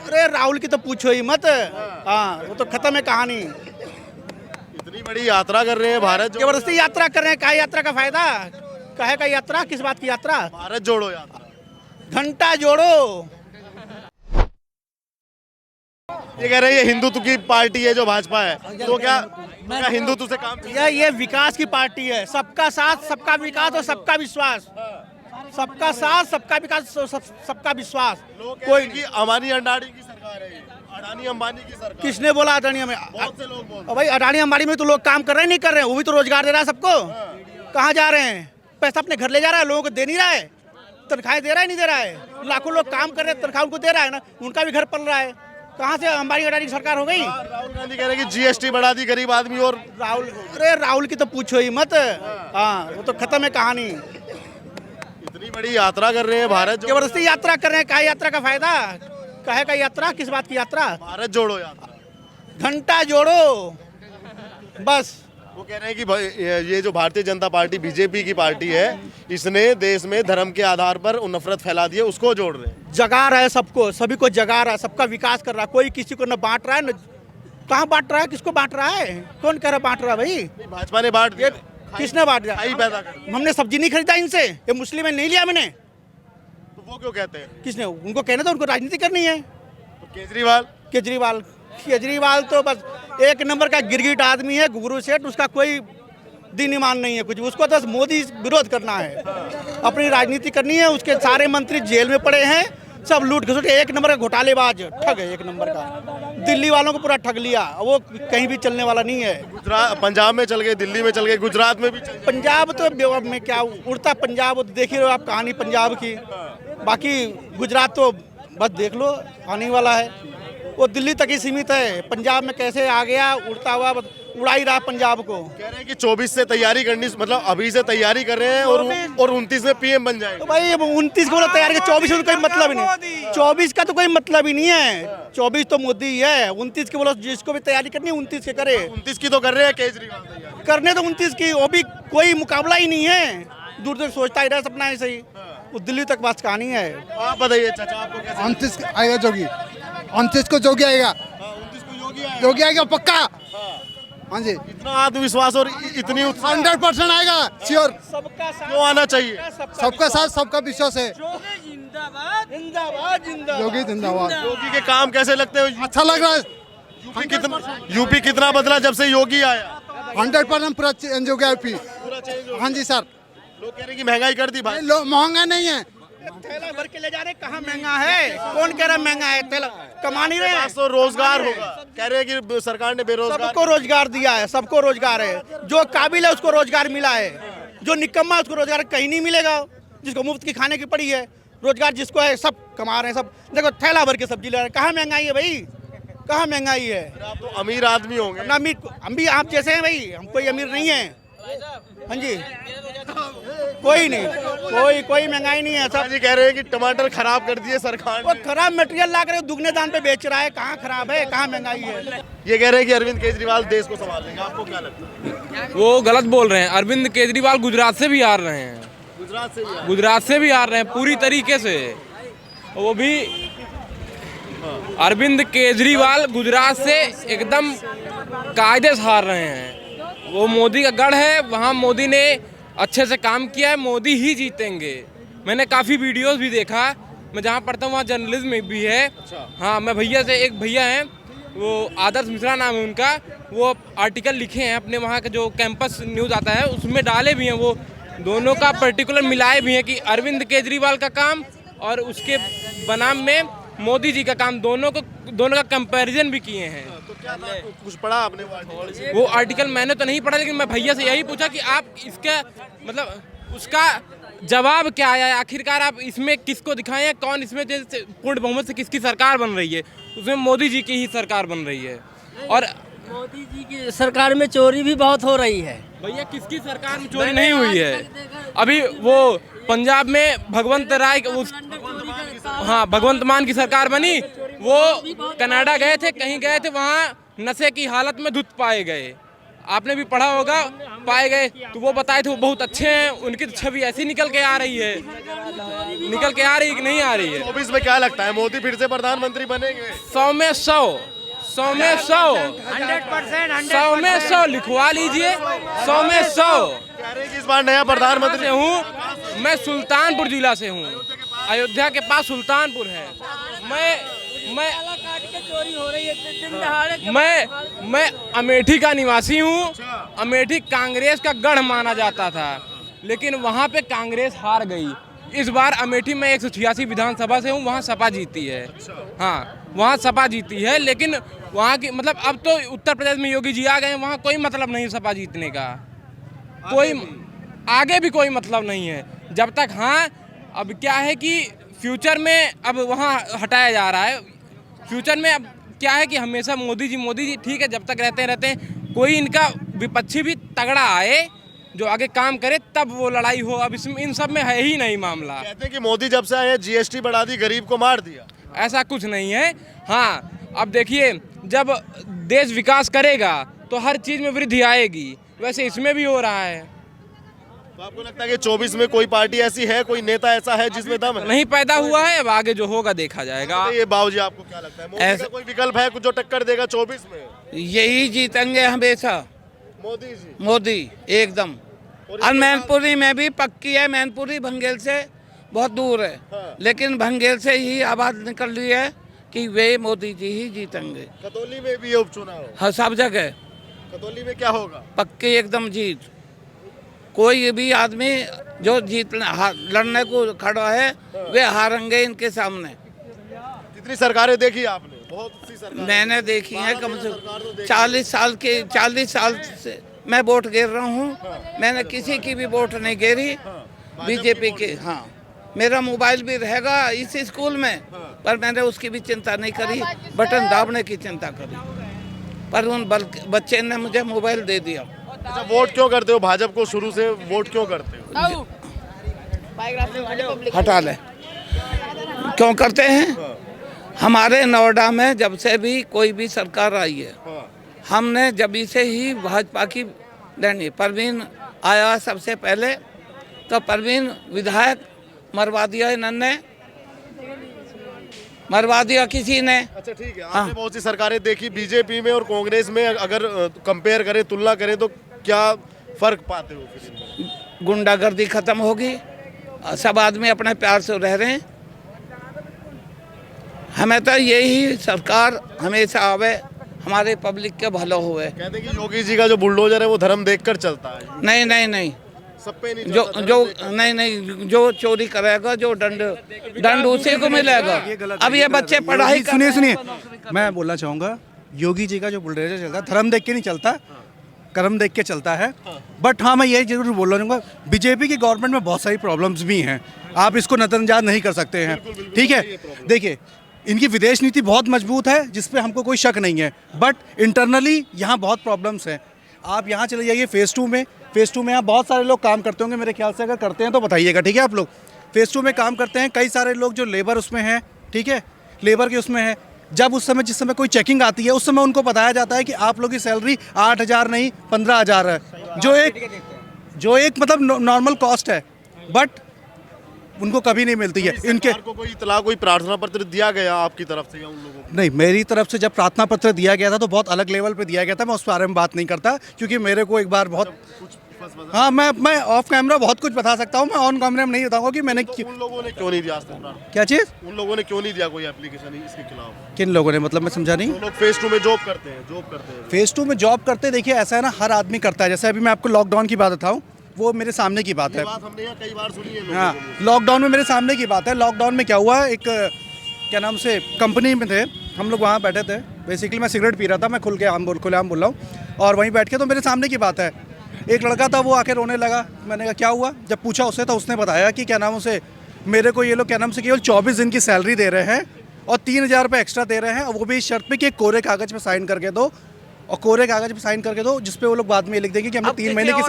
अरे राहुल की तो पूछो ही मत। हाँ, वो तो खत्म है कहानी। इतनी बड़ी यात्रा कर रहे हैं भारत जोड़ो, जबरदस्ती यात्रा कर रहे हैं, क्या यात्रा का फायदा? काहे का यात्रा, किस बात की यात्रा? भारत जोड़ो यात्रा। घंटा जोड़ो। ये कह रहे हैं ये हिंदुत्व की पार्टी है जो भाजपा है, तो क्या हिंदुत्व से काम ये विकास की पार्टी है। सबका साथ, सबका विकास और सबका विश्वास। सबका साथ, सबका विकास, सबका विश्वास। कोई की अडानी अंबानी की सरकार है, ये अडानी अंबानी की सरकार। किसने बोला अडानी में? बहुत से लोग बोल भाई अडानी अंबानी में तो लोग काम कर रहे हैं, नहीं कर रहे हैं? वो भी तो रोजगार दे रहा है सबको। कहाँ जा रहे हैं? पैसा अपने घर ले जा रहा है, लोगों को दे नहीं रहा है। तनख्वाहें दे रहा है, नहीं दे रहा है? लाखों लोग काम कर रहे हैं, तनख्वाह उनको दे रहा है ना, उनका भी घर पल रहा है। कहाँ से अंबानी अडानी की सरकार हो गई? राहुल गांधी कह रहे हैं कि जीएसटी बढ़ा दी गरीब आदमी और राहुल की तो पूछो ही मत। हाँ, वो तो खत्म है कहानी। इतनी बड़ी यात्रा कर रहे हैं भारत जोड़ो, जबरदस्ती यात्रा कर रहे हैं, क्या यात्रा का फायदा? काहे का यात्रा, किस बात की यात्रा? भारत जोड़ो यात्रा। घंटा जोड़ो बस। वो कह रहे हैं कि भाई ये जो भारतीय जनता पार्टी बीजेपी की पार्टी है, इसने देश में धर्म के आधार पर नफरत फैला दी है, उसको जोड़ रहे हैं। जगा रहा है सबको, सभी को जगा रहा है, सबका विकास कर रहा है। कोई किसी को न बांट रहा है, न कहाँ बांट रहा है, किसको बांट रहा है? कौन कह रहा बांट रहा है भाई? भाजपा ने बांट दिया, किसने बांट दिया? खाई पैदा कर। हमने सब्जी नहीं खरीदा इनसे, ये मुस्लिम है, नहीं लिया मैंने। तो वो क्यों कहते हैं? किसने? उनको कहना था, उनको राजनीति करनी है। तो केजरीवाल तो बस एक नंबर का गिरगिट आदमी है, गुरु सेठ। उसका कोई दिन ईमान नहीं है कुछ। उसको बस मोदी विरोध करना है, अपनी राजनीति करनी है। उसके सारे मंत्री जेल में पड़े हैं, सब लूट घसुट के। एक नंबर का घोटालेबाज ठग है, एक नंबर का। दिल्ली वालों को पूरा ठग लिया, वो कहीं भी चलने वाला नहीं है। गुजरात, पंजाब में चल गए, दिल्ली में चल गए, गुजरात में भी चल गए। पंजाब तो बेवब में क्या उड़ता पंजाब, देख ही रहे हो आप कहानी पंजाब की। बाकी गुजरात तो बस देख लो, आने वाला है। वो दिल्ली तक ही सीमित है। पंजाब में कैसे आ गया उड़ता हुआ, बस उड़ा ही रहा पंजाब को। कह रहे हैं कि 24 से तैयारी करनी, मतलब अभी से तैयारी कर रहे हैं और 29 में पीएम बन जाएंगे। तो भाई 29 को तैयार कर, 24 में तो कोई मतलब ही नहीं। 24 का तो कोई मतलब ही नहीं है। 24 तो मोदी ही है। 29 के बोलो, जिसको भी तैयारी करनी है 29 के करे। 29 की तो कर रहे हैं केजरीवाल तैयारी। करने तो 29 की, वो भी कोई मुकाबला ही नहीं है। दूर तक सोचता ही रहा सपना ऐसे ही। वो दिल्ली तक बात कहानी है। आप बताइए चाचा, आपको कैसे? 29 आएगा जोगी, 29 को जोगी आएगा, 29 को योगी आएगा। जोगी आएगा पक्का। हाँ जी, इतना आत्मविश्वास और इतनी उत्साह 100% आएगा, श्योर। सबका साथ, क्यों आना चाहिए? सबका साथ, सबका विश्वास है। जिंदाबाद जिंदाबाद जिंदाबाद। जोगी जिंदाबाद। योगी के काम कैसे लगते हैं? अच्छा लग रहा है। यूपी कितना बदला जब से योगी आया? 100% पूरा चेंज हो गया यूपी। पूरा चेंज हो। हाँ जी सर। लोग कह रहे हैं कि महंगाई कर दी भाई। महंगा नहीं है। थैला भर के ले जा रहे, कहाँ महंगा है? कौन कह रहा महंगा है? थैला कमा नहीं रहे हैं। तो रोजगार होगा, कह रहे हैं कि सरकार ने बेरोजगार। सबको रोजगार दिया है, सबको रोजगार है। जो काबिल है उसको रोजगार मिला है, जो निकम्मा है उसको रोजगार कहीं नहीं मिलेगा। जिसको मुफ्त की खाने की पड़ी है, रोजगार जिसको है, सब कमा रहे हैं। सब देखो थैला भर के सब्जी ले रहे हैं। कहाँ महंगाई है भाई? कहाँ महंगाई है? आप तो अमीर आदमी होंगे ना अमीर, हम भी आप जैसे हैं भाई, हम कोई अमीर नहीं है। हाँ जी, कोई नहीं, कोई महंगाई नहीं है। सब जी कह रहे हैं कि टमाटर खराब कर दिए सरकार वो ने। खराब मटेरियल ला कर दुगने दाम पे बेच रहा है। कहाँ खराब है, कहाँ महंगाई है? ये कह रहे हैं कि अरविंद केजरीवाल देश को संभाल लेंगे, आपको क्या लगता है? वो गलत बोल रहे हैं। अरविंद केजरीवाल गुजरात से भी आ रहे हैं, गुजरात से भी आ रहे हैं पूरी तरीके से। वो भी अरविंद केजरीवाल गुजरात से एकदम कायदे से हार रहे हैं। वो मोदी का गढ़ है, वहाँ मोदी ने अच्छे से काम किया है, मोदी ही जीतेंगे। मैंने काफ़ी वीडियोस भी देखा, मैं जहाँ पढ़ता हूँ वहाँ जर्नलिज्म में भी है। हाँ, मैं भैया से, एक भैया हैं वो आदर्श मिश्रा नाम है उनका, वो आर्टिकल लिखे हैं अपने वहाँ का जो कैंपस न्यूज़ आता है उसमें डाले भी हैं। वो दोनों का पर्टिकुलर मिलाए भी हैं कि अरविंद केजरीवाल का काम और उसके बनाम में मोदी जी का काम, दोनों का कंपैरिजन भी किए हैं। तो क्या था, कुछ पढ़ा आपने वो आर्टिकल मैंने तो नहीं पढ़ा, लेकिन मैं भैया से यही पूछा कि आप इसका मतलब उसका जवाब क्या आया है आखिरकार, आप इसमें किसको दिखाएं हैं, कौन इसमें जैसे पूर्ण बहुमत से किसकी सरकार बन रही है? उसमें मोदी जी की ही सरकार बन रही है। और मोदी जी की सरकार में चोरी भी बहुत हो रही है। भैया किसकी सरकार में चोरी नहीं हुई है? अभी वो पंजाब में भगवंत राय भगवंत मान की सरकार बनी, वो कनाडा गए थे, कहीं गए थे, वहाँ नशे की हालत में धुत पाए गए। आपने भी पढ़ा होगा, पाए गए तो वो बताए थे वो बहुत अच्छे हैं, उनकी तो छवि ऐसी निकल के आ रही है, निकल के आ रही है कि नहीं आ रही है। 24 में क्या लगता है, मोदी फिर से प्रधानमंत्री बनेंगे? 100 में 100, 100 में 100, 100 में 100 लिखवा लीजिए, 100 में 100। कह रहे हैं कि इस बार नया प्रधानमंत्री से हूँ मैं, सुल्तानपुर जिला से हूँ, अयोध्या के पास सुल्तानपुर है। मैं अमेठी का निवासी हूँ। अमेठी कांग्रेस का गढ़ माना जाता था, लेकिन वहाँ पे कांग्रेस हार गई। इस बार अमेठी में 186 विधानसभा से हूँ, वहाँ सपा जीती है। हाँ, वहाँ सपा जीती है, लेकिन वहाँ की मतलब अब तो उत्तर प्रदेश में योगी जी आ गए, वहाँ कोई मतलब नहीं सपा जीतने का, कोई आगे भी कोई मतलब नहीं है जब तक। हाँ, अब क्या है कि फ्यूचर में अब वहाँ हटाया जा रहा है। फ्यूचर में अब क्या है कि हमेशा मोदी जी ठीक है, जब तक रहते हैं। कोई इनका विपक्षी भी तगड़ा आए जो आगे काम करे, तब वो लड़ाई हो। अब इसमें इन सब में है ही नहीं मामला। कहते हैं कि मोदी जब से आए हैं जीएसटी बढ़ा दी, गरीब को मार दिया। ऐसा कुछ नहीं है। हाँ, अब देखिए, जब देश विकास करेगा तो हर चीज़ में वृद्धि आएगी, वैसे इसमें भी हो रहा है। तो आपको लगता है कि 24 में कोई पार्टी ऐसी है, कोई नेता ऐसा है जिसमें दम है? नहीं पैदा हुआ है, अब आगे जो होगा देखा जाएगा। ये बाबूजी, आपको क्या लगता है, मोदी का कोई विकल्प है कुछ जो टक्कर देगा 24 में? यही जीतेंगे हमेशा, मोदी जी। मोदी एकदम। और मैनपुरी में भी पक्की है, मैनपुरी भंगेल से बहुत दूर है। हाँ। लेकिन भंगेल से ही आवाज निकल रही है कि वे मोदी जी ही जीतेंगे। खतौली में भी ये उपचुनाव, हाँ, सब जगह खतौली में क्या होगा? पक्की एकदम जीत। कोई भी आदमी जो लड़ने को खड़ा है, वे हारेंगे इनके सामने। कितनी सरकारें देखी आपने? बहुत सी सरकारें मैंने देखी है, कम से कम 40 साल से मैं वोट गिर रहा हूँ। मैंने किसी की भी वोट नहीं गिरी, बीजेपी के। हाँ, मेरा मोबाइल भी रहेगा इस स्कूल में, पर मैंने उसकी भी चिंता नहीं करी, बटन दाबने की चिंता करी। पर उन बच्चे ने मुझे मोबाइल दे दिया। अच्छा, वोट क्यों करते हो भाजपा को? शुरू से वोट क्यों करते हो? हटा ले, क्यों करते हैं? हमारे नोएडा में जब से भी कोई भी सरकार आई है, हमने जब से ही भाजपा की लेनी। परवीन आया सबसे पहले, तो परवीन विधायक मरवा दिया इन्होंने, मरवा दिया किसी ने। अच्छा, ठीक है, आपने बहुत सी सरकारें देखी, बीजेपी में और कांग्रेस में अगर कंपेयर करें, तुलना करें, तो क्या फर्क पाते हो फिर इनमें? गुंडागर्दी खत्म होगी, सब आदमी अपने प्यार से रह रहे हैं। हमें तो यही सरकार हमेशा आवे, हमारे पब्लिक के भलो हुए। कहते हैं कि योगी जी का जो बुलडोजर है वो धर्म देखकर चलता है। नहीं, सब पे नहीं जो चलता, जो नहीं, जो चोरी करेगा, जो दंड उसी को मिलेगा। अब ये बच्चे पढ़ाई सुनिए, मैं बोलना चाहूँगा, योगी जी का जो बुलडोजर चलता है, धर्म देख के नहीं चलता, कर्म देख के चलता है। बट हाँ, मैं ये जरूर बोलना चाहूँगा, बीजेपी की गवर्नमेंट में बहुत सारी प्रॉब्लम्स भी हैं, आप इसको नजरअंदाज नहीं कर सकते हैं। ठीक है, देखिए, इनकी विदेश नीति बहुत मजबूत है, जिस पे हमको कोई शक नहीं है, बट इंटरनली यहाँ बहुत प्रॉब्लम्स हैं। आप यहाँ चले जाइए फेज़ 2 में, यहाँ बहुत सारे लोग काम करते होंगे, मेरे ख्याल से अगर करते हैं तो बताइएगा, ठीक है? आप लोग फेज़ 2 में काम करते हैं, कई सारे लोग जो लेबर उसमें हैं, ठीक है, लेबर के उसमें है। जब उस समय, जिस समय कोई चेकिंग आती है, उस समय उनको बताया जाता है कि आप लोग की सैलरी 8,000 नहीं 15,000 है, जो एक मतलब नॉर्मल कॉस्ट है, बट उनको कभी नहीं मिलती है। इनके को कोई इतला, कोई प्रार्थना पत्र दिया गया आपकी तरफ से या उन लोगों को? नहीं, मेरी तरफ से जब प्रार्थना पत्र दिया गया था तो बहुत अलग लेवल पे दिया गया था, मैं उस बारे में बात नहीं करता, क्योंकि मेरे को एक बार बहुत हाँ, मैं ऑफ कैमरा बहुत कुछ बता सकता हूँ, मैं ऑन कैमरा में नहीं बताऊंगा कि मैंने उन लोगों ने क्यों नहीं दिया? क्या चीज़? उन लोगों ने क्यों नहीं दिया कोई एप्लीकेशन इसके खिलाफ? किन लोगों ने, मतलब मैं समझा नहीं। लोग फेज़ 2 में जॉब करते हैं। फेज़ 2 में जॉब करते, देखिए ऐसा है ना, हर आदमी करता है। जैसे अभी मैं आपको लॉकडाउन की बात बताऊँ, वो मेरे सामने की बात है। बात हमने यहाँ कई बार सुनी है। हाँ, लॉकडाउन में मेरे सामने की बात है। लॉकडाउन में क्या हुआ, एक क्या नाम से कंपनी में थे हम लोग, वहाँ बैठे थे। बेसिकली मैं सिगरेट पी रहा था, मैं खुलेआम बोल रहा हूँ, और वहीं बैठ के, तो मेरे सामने की बात है, एक लड़का था, वो आके रोने लगा। मैंने कहा क्या हुआ? जब पूछा उससे, तो उसने बताया कि क्या नाम उसे, मेरे को ये लोग क्या नाम से केवल 24 दिन की सैलरी दे रहे हैं और 3,000 रुपये एक्स्ट्रा दे रहे हैं, और वो भी इस शर्त पे कि एक कोरे कागज़ पे साइन करके दो, और कोरे कागज पे साइन करके दो, जिसपे वो लोग बाद में लिख देंगे कि हमने 3 महीने की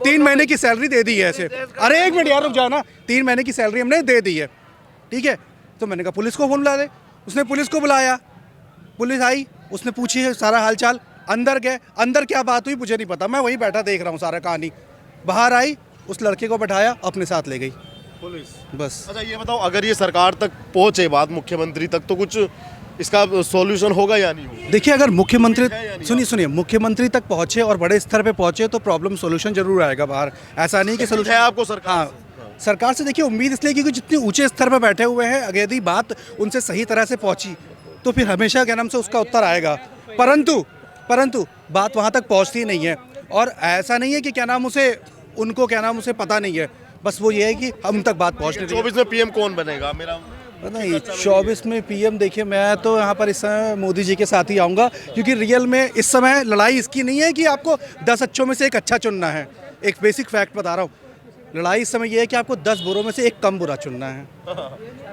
3 महीने की सैलरी दे दी है ऐसे। अरे 1 मिनट यार, रुक जाओ ना, 3 महीने की सैलरी हमने दे दी है, ठीक है? तो मैंने कहा पुलिस को फोन बुला दे। उसने पुलिस को बुलाया, पुलिस आई, उसने पूछी है सारा हालचाल, अंदर गए, अंदर क्या बात हुई मुझे नहीं पता, मैं वहीं बैठा देख रहा हूँ सारा कहानी। बाहर आई, उस लड़के को बैठाया, अपने साथ ले गई पुलिस। बस। अच्छा ये बताओ, अगर ये सरकार तक पहुंचे बात, मुख्यमंत्री तक, तो कुछ इसका सॉल्यूशन होगा या नहीं होगा? देखिए अगर मुख्यमंत्री, है या नहीं? सुनिए मुख्यमंत्री तक पहुंचे और बड़े स्तर पे पहुंचे तो प्रॉब्लम सोल्यूशन जरूर आएगा बाहर। ऐसा नहीं कि है सोल्यूशन आपको सरकार हाँ, सरकार से देखिए उम्मीद इसलिए क्योंकि जितने ऊंचे स्तर पर बैठे हुए हैं, अगर यदि बात उनसे सही तरह से पहुंची तो फिर हमेशा क्या नाम से उसका उत्तर आएगा। परंतु बात वहां तक पहुंचती नहीं है। और ऐसा नहीं है कि क्या नाम उसे, उनको क्या नाम उसे पता नहीं है, बस वो ये है कि हम तक बात पहुंचने दें। 24 में पीएम कौन बनेगा? मेरा नहीं 24 में पीएम, देखिए मैं तो यहाँ पर इस समय मोदी जी के साथ ही आऊँगा, क्योंकि रियल में इस समय लड़ाई इसकी नहीं है कि आपको 10 अच्छों में से एक अच्छा चुनना है। एक बेसिक फैक्ट बता रहा हूँ, लड़ाई इस समय ये है कि आपको 10 बुरों में से एक कम बुरा चुनना है।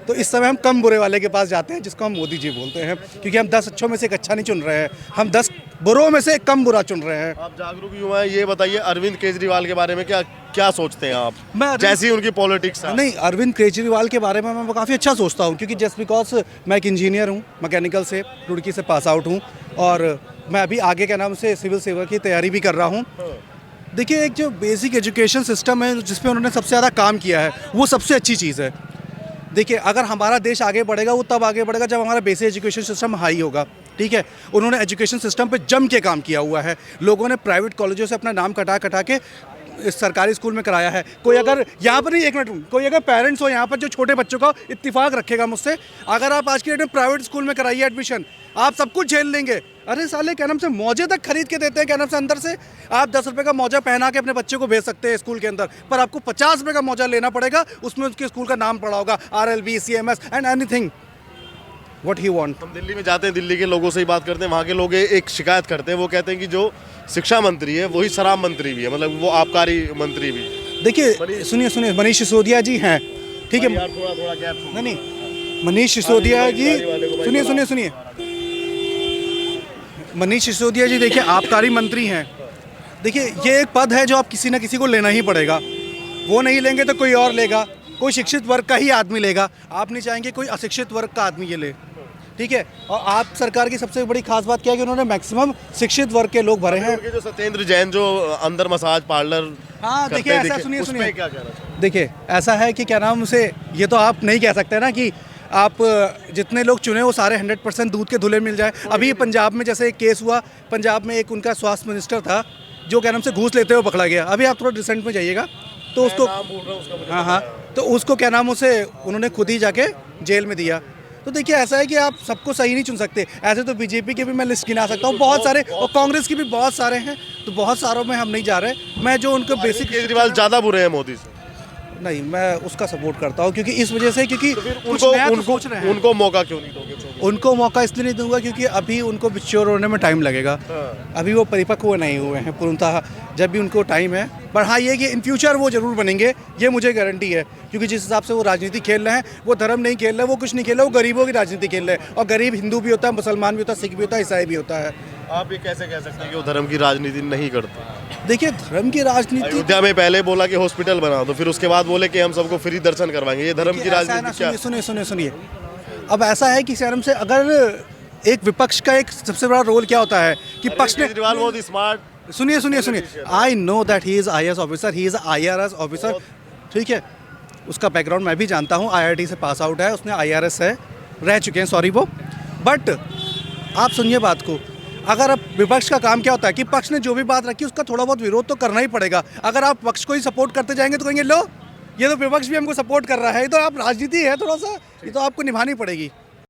तो इस समय हम कम बुरे वाले के पास जाते हैं, जिसको हम मोदी जी बोलते हैं, क्योंकि हम 10 अच्छों में से एक अच्छा नहीं चुन रहे हैं, हम 10 बुरों में से एक कम बुरा चुन रहे हैं। आप जागरूक युवा हैं, ये बताइए अरविंद केजरीवाल के बारे में क्या सोचते हैं आप? मैं जैसी उनकी पॉलिटिक्स है। नहीं, अरविंद केजरीवाल के बारे में मैं काफ़ी अच्छा सोचता हूँ, क्योंकि जस्ट बिकॉज मैं एक इंजीनियर हूँ, मैकेनिकल से रुड़की से पास आउट हूँ, और मैं अभी आगे क्या नाम से सिविल सेवा की तैयारी भी कर रहा हूँ। देखिए एक जो बेसिक एजुकेशन सिस्टम है जिस पे उन्होंने सबसे ज़्यादा काम किया है, वो सबसे अच्छी चीज़ है। देखिए अगर हमारा देश आगे बढ़ेगा वो तब आगे बढ़ेगा जब हमारा बेसिक एजुकेशन सिस्टम हाई होगा, ठीक है। उन्होंने एजुकेशन सिस्टम पे जम के काम किया हुआ है। लोगों ने प्राइवेट कॉलेजों से अपना नाम कटा के इस सरकारी स्कूल में कराया है। कोई अगर यहाँ पर नहीं, एक मिनट, कोई अगर पेरेंट्स हो यहाँ पर जो छोटे बच्चों का इत्तेफाक रखेगा मुझसे, अगर आप आज की डेट में प्राइवेट स्कूल में कराइए एडमिशन, आप सब कुछ झेल लेंगे। अरे साले क्या नाम से मौजे तक खरीद के देते हैं, क्या नाम से अंदर से आप 10 रुपये का मौजा पहना के अपने बच्चे को भेज सकते हैं स्कूल के अंदर, पर आपको 50 रुपये का मौजा लेना पड़ेगा, उसमें उसके स्कूल का नाम पड़ा होगा RLB, CMS and anything what he want. हम दिल्ली में जाते हैं, दिल्ली के लोगों से ही बात करते हैं, वहाँ के लोग एक शिकायत करते हैं, वो कहते हैं कि जो शिक्षा मंत्री है वही शराब मंत्री भी है, मतलब वो आबकारी मंत्री भी। देखिए सुनिए, मनीष सिसोदिया जी हैं, ठीक है। थोड़ा गैप। नहीं, मनीष सिसोदिया जी, सुनिए, मनीष सिसोदिया जी देखिए आबकारी मंत्री हैं। देखिए ये एक पद है जो आप किसी ना किसी को लेना ही पड़ेगा, वो नहीं लेंगे तो कोई और लेगा, कोई शिक्षित वर्ग का ही आदमी लेगा। आप नहीं चाहेंगे कोई अशिक्षित वर्ग का आदमी ये ले, ठीक है। और आप सरकार की सबसे बड़ी खास बात क्या है कि उन्होंने मैक्सिमम शिक्षित वर्ग के लोग भरे हैं। जो सत्येंद्र जैन जो अंदर मसाज पार्लर, हाँ देखिए ऐसा, सुनिए, क्या कह रहा है? देखिए ऐसा है कि क्या नाम उसे, ये तो आप नहीं कह सकते ना कि आप जितने लोग चुने वो सारे 100% दूध के धुले मिल जाए। अभी पंजाब में जैसे एक केस हुआ, पंजाब में एक उनका स्वास्थ्य मिनिस्टर था जो क्या नाम से घूस लेते हुए पकड़ा गया। अभी आप थोड़ा रिसेंट में जाइएगा तो उसको, हाँ, तो उसको क्या नाम उसे उन्होंने खुद ही जाके जेल में दिया। तो देखिए ऐसा है कि आप सबको सही नहीं चुन सकते। ऐसे तो बीजेपी के भी मैं लिस्ट गिना सकता हूँ बहुत सारे, और कांग्रेस के भी बहुत सारे हैं, तो बहुत सारों में हम नहीं जा रहे। मैं जो उनको बेसिक, केजरीवाल ज़्यादा बुरे हैं मोदी से? नहीं, मैं उसका सपोर्ट करता हूँ, क्योंकि इस वजह से, क्योंकि उनको मौका क्यों नहीं दोगे? उनको मौका इसलिए नहीं दूंगा क्योंकि अभी उनको मैच्योर होने में टाइम लगेगा। अभी वो परिपक्व नहीं हुए हैं पूर्णतः, जब भी उनको टाइम है। पर हाँ ये कि इन फ्यूचर वो जरूर बनेंगे, ये मुझे गारंटी है, क्योंकि जिस हिसाब से वो राजनीति खेल रहे हैं, वो धर्म नहीं खेल रहे, वो कुछ नहीं खेल रहे, वो गरीबों की राजनीति खेल रहे हैं। और गरीब हिंदू भी होता है, मुसलमान भी होता है, सिख भी होता है, ईसाई भी होता है। आप ये कैसे कह सकते हैं कि वो धर्म की राजनीति नहीं करते? देखिए धर्म की राजनीति, अयोध्या में पहले बोला कि हॉस्पिटल बना दो, फिर उसके बाद बोले कि हम सबको फ्री दर्शन करवाएंगे। ये धर्म की राजनीति क्या? सुनिए, अब ऐसा है कि शर्म से, अगर एक विपक्ष का एक सबसे बड़ा रोल क्या होता है कि पक्ष ने, केजरीवाल बहुत स्मार्ट, सुनिए, I know that he is IAS officer, he is IRS officer, ठीक है। उसका बैकग्राउंड मैं भी जानता हूँ, IIT से पास आउट है, उसने IRS है, रह चुके हैं, सॉरी वो। बट आप सुनिए बात को, अगर अब विपक्ष का काम क्या होता है कि पक्ष ने जो भी बात रखी उसका थोड़ा बहुत विरोध तो करना ही पड़ेगा। अगर आप पक्ष को ही सपोर्ट करते जाएंगे तो कहेंगे लो ये तो विपक्ष भी हमको सपोर्ट कर रहा है, ये तो आप राजनीति है थोड़ा सा, ये तो आपको निभानी पड़ेगी।